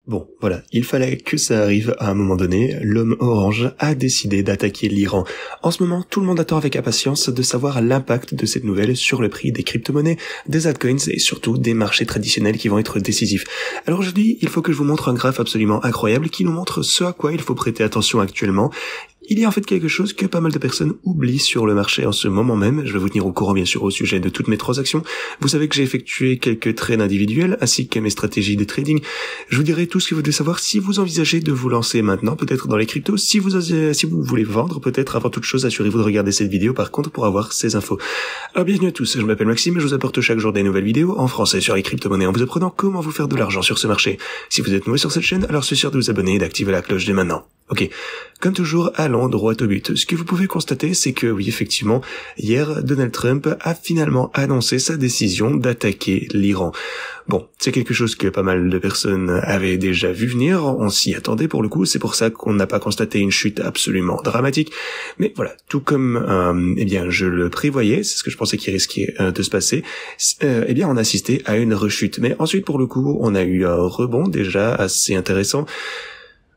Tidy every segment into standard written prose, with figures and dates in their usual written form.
Bon, voilà, il fallait que ça arrive à un moment donné. L'homme orange a décidé d'attaquer l'Iran. En ce moment, tout le monde attend avec impatience de savoir l'impact de cette nouvelle sur le prix des crypto-monnaies, des altcoins et surtout des marchés traditionnels qui vont être décisifs. Alors aujourd'hui, il faut que je vous montre un graphe absolument incroyable qui nous montre ce à quoi il faut prêter attention actuellement. Il y a en fait quelque chose que pas mal de personnes oublient sur le marché en ce moment même. Je vais vous tenir au courant bien sûr au sujet de toutes mes transactions. Vous savez que j'ai effectué quelques trades individuels ainsi que mes stratégies de trading. Je vous dirai tout ce que vous devez savoir si vous envisagez de vous lancer maintenant, peut-être dans les cryptos. Si vous voulez vendre, peut-être avant toute chose, assurez-vous de regarder cette vidéo par contre pour avoir ces infos. Alors bienvenue à tous, je m'appelle Maxime et je vous apporte chaque jour des nouvelles vidéos en français sur les crypto-monnaies en vous apprenant comment vous faire de l'argent sur ce marché. Si vous êtes nouveau sur cette chaîne, alors soyez sûr de vous abonner et d'activer la cloche dès maintenant. Ok, comme toujours, allons droit au but. Ce que vous pouvez constater, c'est que oui, effectivement, hier, Donald Trump a finalement annoncé sa décision d'attaquer l'Iran. Bon, c'est quelque chose que pas mal de personnes avaient déjà vu venir, on s'y attendait pour le coup, c'est pour ça qu'on n'a pas constaté une chute absolument dramatique. Mais voilà, tout comme eh bien je le prévoyais, c'est ce que je pensais qu'il risquait de se passer, eh bien on a assisté à une rechute. Mais ensuite, pour le coup, on a eu un rebond déjà assez intéressant.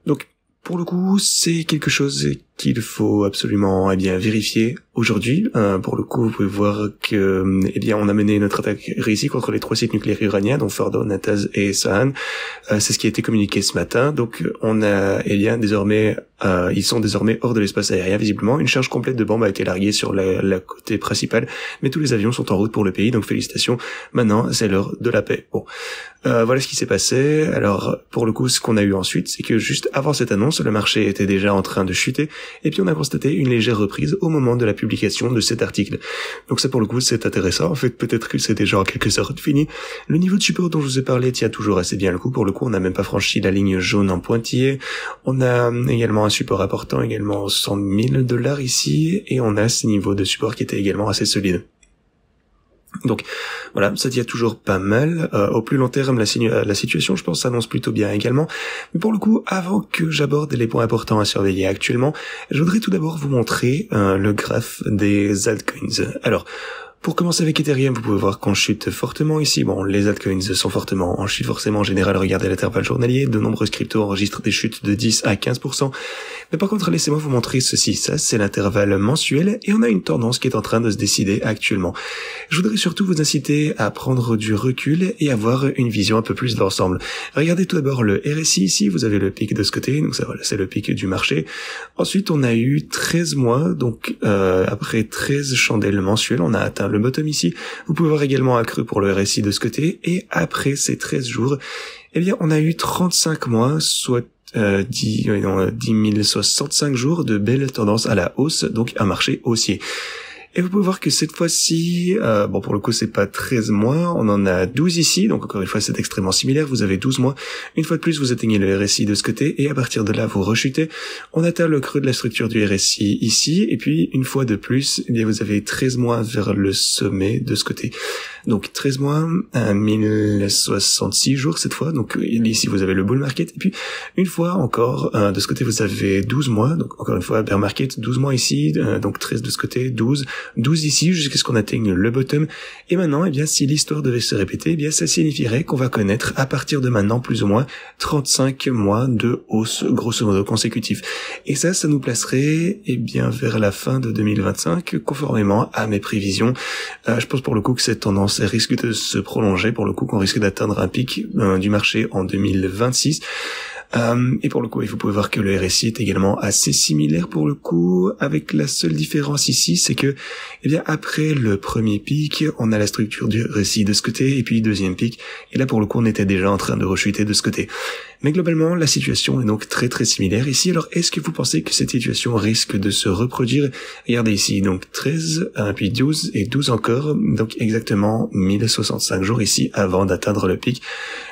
Donc, pour le coup, c'est quelque chose qu'il faut absolument vérifier aujourd'hui. Pour le coup, vous pouvez voir que on a mené notre attaque réussie contre les 3 sites nucléaires iraniens, dont Fordo, Natanz et Isfahan. C'est ce qui a été communiqué ce matin. Donc on a désormais ils sont désormais hors de l'espace aérien visiblement. Une charge complète de bombes a été larguée sur la côté principale, mais tous les avions sont en route pour le pays, donc félicitations. Maintenant, c'est l'heure de la paix. Bon, voilà ce qui s'est passé. Alors pour le coup, ce qu'on a eu ensuite, c'est que juste avant cette annonce, le marché était déjà en train de chuter. Et puis on a constaté une légère reprise au moment de la publication de cet article. Donc ça pour le coup c'est intéressant, en fait peut-être que c'est déjà en quelque sorte fini. Le niveau de support dont je vous ai parlé tient toujours assez bien le coup, pour le coup on n'a même pas franchi la ligne jaune en pointillé. On a également un support important, également 100 000 $ ici, et on a ce niveau de support qui était également assez solide. Donc voilà, ça tient toujours pas mal. Au plus long terme, la situation, je pense, s'annonce plutôt bien également. Mais pour le coup, avant que j'aborde les points importants à surveiller actuellement, je voudrais tout d'abord vous montrer le graphe des altcoins. Alors, pour commencer avec Ethereum, vous pouvez voir qu'on chute fortement ici. Bon, les altcoins sont fortement en chute forcément en général. Regardez l'intervalle journalier. De nombreuses cryptos enregistrent des chutes de 10 à 15%. Mais par contre, laissez-moi vous montrer ceci. Ça, c'est l'intervalle mensuel et on a une tendance qui est en train de se décider actuellement. Je voudrais surtout vous inciter à prendre du recul et avoir une vision un peu plus d'ensemble. Regardez tout d'abord le RSI ici. Vous avez le pic de ce côté. Donc ça, voilà, c'est le pic du marché. Ensuite, on a eu 13 mois. Donc, après 13 chandelles mensuelles, on a atteint le bottom ici. Vous pouvez voir également accru pour le RSI de ce côté. Et après ces 13 jours, eh bien, on a eu 35 mois, soit 10 065 jours de belle tendance à la hausse, donc un marché haussier. Et vous pouvez voir que cette fois-ci, bon pour le coup c'est pas 13 mois, on en a 12 ici, donc encore une fois c'est extrêmement similaire, vous avez 12 mois, une fois de plus vous atteignez le RSI de ce côté, et à partir de là vous rechutez, on atteint le creux de la structure du RSI ici, et puis une fois de plus, eh bien vous avez 13 mois vers le sommet de ce côté. Donc 13 mois, 1066 jours cette fois, donc ici vous avez le bull market, et puis une fois encore, de ce côté vous avez 12 mois, donc encore une fois bear market, 12 mois ici, donc 13 de ce côté, 12 ici, jusqu'à ce qu'on atteigne le bottom. Et maintenant, eh bien, si l'histoire devait se répéter, eh bien, ça signifierait qu'on va connaître, à partir de maintenant, plus ou moins, 35 mois de hausse, grosso modo, consécutifs. Et ça nous placerait, eh bien, vers la fin de 2025, conformément à mes prévisions. Je pense pour le coup que cette tendance risque de se prolonger, pour le coup qu'on risque d'atteindre un pic du marché en 2026. Et pour le coup, vous pouvez voir que le RSI est également assez similaire pour le coup, avec la seule différence ici, c'est que, eh bien, après le premier pic, on a la structure du RSI de ce côté, et puis deuxième pic, et là pour le coup, on était déjà en train de rechuter de ce côté. Mais globalement, la situation est donc très très similaire ici. Alors, est-ce que vous pensez que cette situation risque de se reproduire? Regardez ici, donc 13, puis 12, et 12 encore, donc exactement 1065 jours ici avant d'atteindre le pic.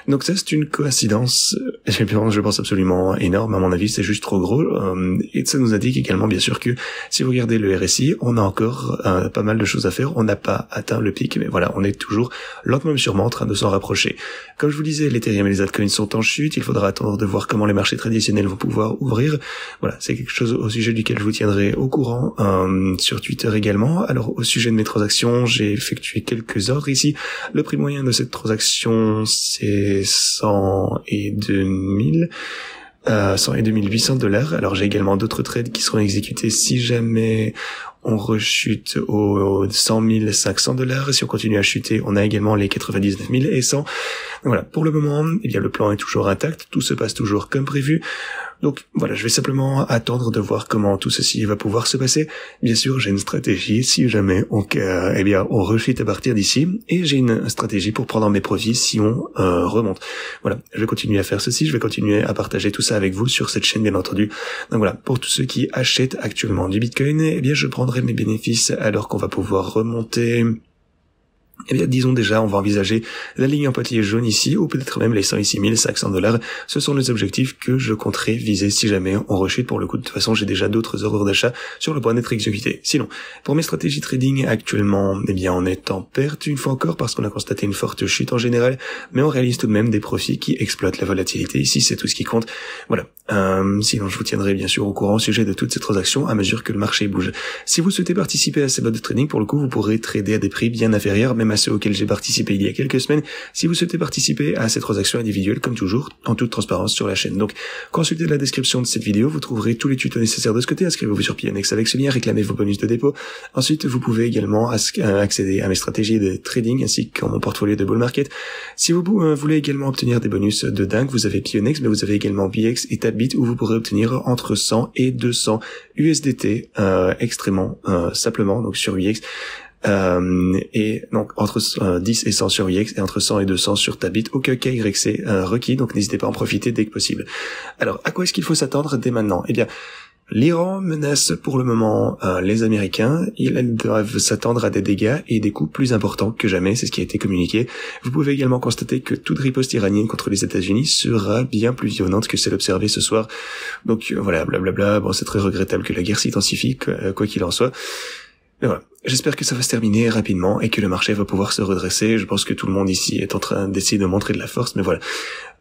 Donc ça, c'est une coïncidence, je pense absolument énorme, à mon avis, c'est juste trop gros, et ça nous indique également, bien sûr, que si vous regardez le RSI, on a encore pas mal de choses à faire, on n'a pas atteint le pic, mais voilà, on est toujours lentement mais sûrement en train de s'en rapprocher. Comme je vous disais, l'Ethereum et les altcoins sont en chute, il faudra attendre de voir comment les marchés traditionnels vont pouvoir ouvrir. Voilà, c'est quelque chose au sujet duquel je vous tiendrai au courant sur Twitter également. Alors, au sujet de mes transactions, j'ai effectué quelques ordres ici. Le prix moyen de cette transaction, c'est j'ai 102 800 $. Alors j'ai également d'autres trades qui seront exécutés si jamais on rechute aux 100 500 $. Si on continue à chuter, on a également les 99 100. Donc voilà, pour le moment, eh bien le plan est toujours intact, tout se passe toujours comme prévu. Donc voilà, je vais simplement attendre de voir comment tout ceci va pouvoir se passer. Bien sûr, j'ai une stratégie si jamais on rechute à partir d'ici, et j'ai une stratégie pour prendre mes profits si on remonte. Voilà, je vais continuer à faire ceci, je vais continuer à partager tout ça avec vous sur cette chaîne, bien entendu. Donc voilà, pour tous ceux qui achètent actuellement du Bitcoin, eh bien je prendrai mes bénéfices alors qu'on va pouvoir remonter. Eh bien, disons déjà, on va envisager la ligne en pointillé jaune ici, ou peut-être même les 106 500 $. Ce sont les objectifs que je compterai viser si jamais on rechute. Pour le coup, de toute façon, j'ai déjà d'autres ordres d'achat sur le point d'être exécutés. Sinon, pour mes stratégies trading actuellement, eh bien, on est en perte une fois encore parce qu'on a constaté une forte chute en général, mais on réalise tout de même des profits qui exploitent la volatilité. Ici, c'est tout ce qui compte. Voilà. Sinon, je vous tiendrai bien sûr au courant au sujet de toutes ces transactions à mesure que le marché bouge. Si vous souhaitez participer à ces modes de trading, pour le coup, vous pourrez trader à des prix bien inférieurs, même à ceux auxquels j'ai participé il y a quelques semaines, si vous souhaitez participer à ces transactions individuelles, comme toujours, en toute transparence sur la chaîne. Donc, consultez la description de cette vidéo, vous trouverez tous les tutos nécessaires de ce côté, inscrivez-vous sur PNX avec ce lien, réclamez vos bonus de dépôt. Ensuite, vous pouvez également accéder à mes stratégies de trading, ainsi qu'à mon portfolio de bull market. Si vous voulez également obtenir des bonus de dingue, vous avez Pionex, mais vous avez également BX et Tabit, où vous pourrez obtenir entre 100 et 200 USDT, extrêmement simplement, donc sur UX. Et donc entre 10 et 100 sur UX et entre 100 et 200 sur Tabit, aucun KYC requis, donc n'hésitez pas à en profiter dès que possible. Alors, à quoi est-ce qu'il faut s'attendre dès maintenant? Eh bien, l'Iran menace pour le moment les Américains. Ils doivent s'attendre à des dégâts et des coûts plus importants que jamais, c'est ce qui a été communiqué. Vous pouvez également constater que toute riposte iranienne contre les États-Unis sera bien plus violente que celle observée ce soir. Donc voilà, blablabla, bon, c'est très regrettable que la guerre s'intensifie, quoi qu'il en soit. Mais voilà, j'espère que ça va se terminer rapidement et que le marché va pouvoir se redresser. Je pense que tout le monde ici est en train d'essayer de montrer de la force, mais voilà.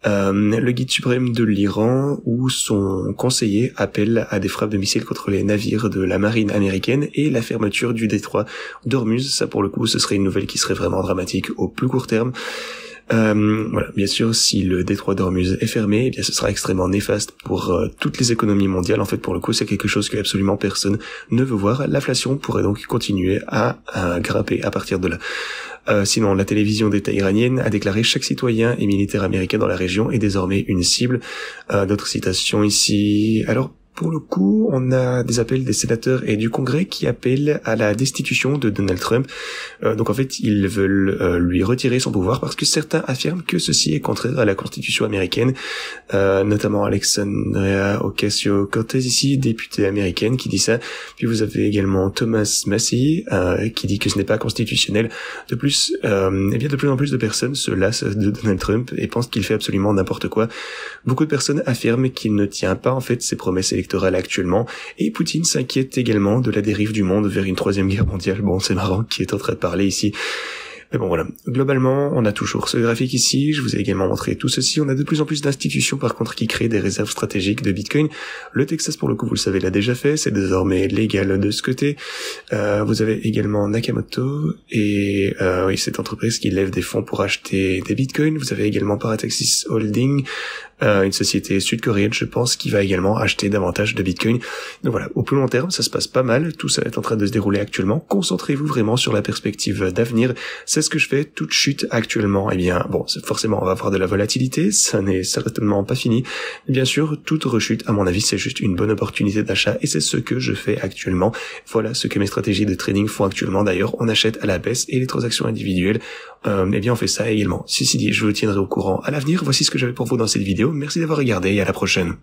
Le guide suprême de l'Iran ou son conseiller appelle à des frappes de missiles contre les navires de la marine américaine et la fermeture du détroit d'Ormuz. Ça, pour le coup, ce serait une nouvelle qui serait vraiment dramatique au plus court terme. Voilà, bien sûr, si le détroit d'Ormuz est fermé, eh bien ce sera extrêmement néfaste pour toutes les économies mondiales. En fait, pour le coup, c'est quelque chose que absolument personne ne veut voir. L'inflation pourrait donc continuer à grimper à partir de là. Sinon, la télévision d'État iranienne a déclaré: chaque citoyen et militaire américain dans la région est désormais une cible. D'autres citations ici. Alors, pour le coup, on a des appels des sénateurs et du Congrès qui appellent à la destitution de Donald Trump. Donc en fait, ils veulent lui retirer son pouvoir parce que certains affirment que ceci est contraire à la Constitution américaine, notamment Alexandria Ocasio-Cortez ici, députée américaine, qui dit ça. Puis vous avez également Thomas Massie qui dit que ce n'est pas constitutionnel. De plus, eh bien de plus en plus de personnes se lassent de Donald Trump et pensent qu'il fait absolument n'importe quoi. Beaucoup de personnes affirment qu'il ne tient pas en fait ses promesses électorales actuellement, et Poutine s'inquiète également de la dérive du monde vers une troisième guerre mondiale. Bon, c'est marrant qui est en train de parler ici. Mais bon, voilà. Globalement, on a toujours ce graphique ici. Je vous ai également montré tout ceci. On a de plus en plus d'institutions, par contre, qui créent des réserves stratégiques de Bitcoin. Le Texas, pour le coup, vous le savez, l'a déjà fait. C'est désormais légal de ce côté. Vous avez également Nakamoto et oui, cette entreprise qui lève des fonds pour acheter des Bitcoins. Vous avez également Parataxis Holding, une société sud-coréenne, je pense, qui va également acheter davantage de Bitcoin. Donc voilà, au plus long terme, ça se passe pas mal. Tout ça est en train de se dérouler actuellement. Concentrez-vous vraiment sur la perspective d'avenir. C'est ce que je fais. Toute chute actuellement, eh bien, bon, forcément, on va avoir de la volatilité. Ça n'est certainement pas fini. Mais bien sûr, toute rechute, à mon avis, c'est juste une bonne opportunité d'achat et c'est ce que je fais actuellement. Voilà ce que mes stratégies de trading font actuellement. D'ailleurs, on achète à la baisse et les transactions individuelles, eh bien, on fait ça également. Ceci dit, je vous tiendrai au courant à l'avenir. Voici ce que j'avais pour vous dans cette vidéo. Merci d'avoir regardé et à la prochaine.